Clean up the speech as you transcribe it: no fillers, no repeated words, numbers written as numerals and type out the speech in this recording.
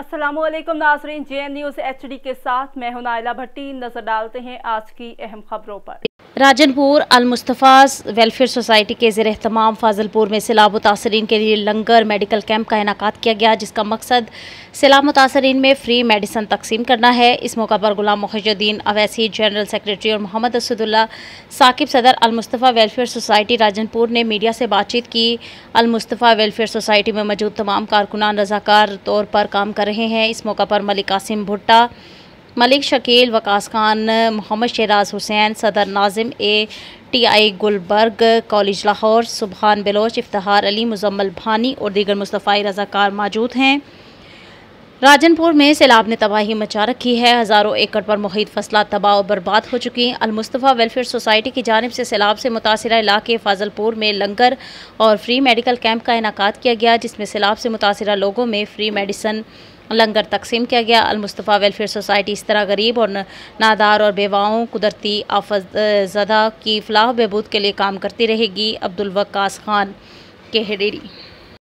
अस्सलामुअलैकुम नाज़रीन, JN news HD के साथ मैं हूं नाइला भट्टी। नजर डालते हैं आज की अहम खबरों पर। राजनपुर अल-मुस्तफ़ा वेलफेयर सोसाइटी के ज़ेर एहतमाम फाजलपुर में सैलाब मुतासरीन के लिए लंगर मेडिकल कैंप का इनेकाद किया गया, जिसका मकसद सैलाब मुतासरीन में फ्री मेडिसन तकसीम करना है। इस मौका पर गुलाम मुहिजुद्दीन अवैसी जनरल सेक्रेटरी और मोहम्मद असदुल्ला साकिब सदर अल-मुस्तफ़ा वेलफेयर सोसाइटी राजनपुर ने मीडिया से बातचीत की। अल-मुस्तफ़ा वेलफेयर सोसाइटी में मौजूद तमाम कारकुनान रज़ाकार तौर पर काम कर रहे हैं। इस मौका पर मलिक कासिम भुट्टा, मलिक शकील, वकास खान, मोहम्मद शहराज हुसैन, सदर नाजिम ATI गुलबर्ग कॉलेज लाहौर, सुबहान बलोच, इफ्तिहार अली, मुजम्मल भानी और दीगर मुस्तफ़ाई रज़ाकार मौजूद हैं। राजनपुर में सैलाब ने तबाही मचा रखी है। हज़ारों एकड़ पर मुहित फसला तबाह और बर्बाद हो चुकी हैं। अल-मुस्तफ़ा वेलफेयर सोसाइटी की जानिब से सैलाब से मुतासिरा इलाके फाजलपुर में लंगर और फ्री मेडिकल कैंप का इनेकाद किया गया, जिसमें सैलाब से मुतासिरा लोगों में फ्री मेडिसन लंगर तकसीम किया गया। अल-मुस्तफ़ा वेलफेयर सोसाइटी इस तरह गरीब और नादार और बेवाओं, कुदरती आफत ज़दा की फलाह बहबूद के लिए काम करती रहेगी। अब्दुल वकास खान के हेडेरी।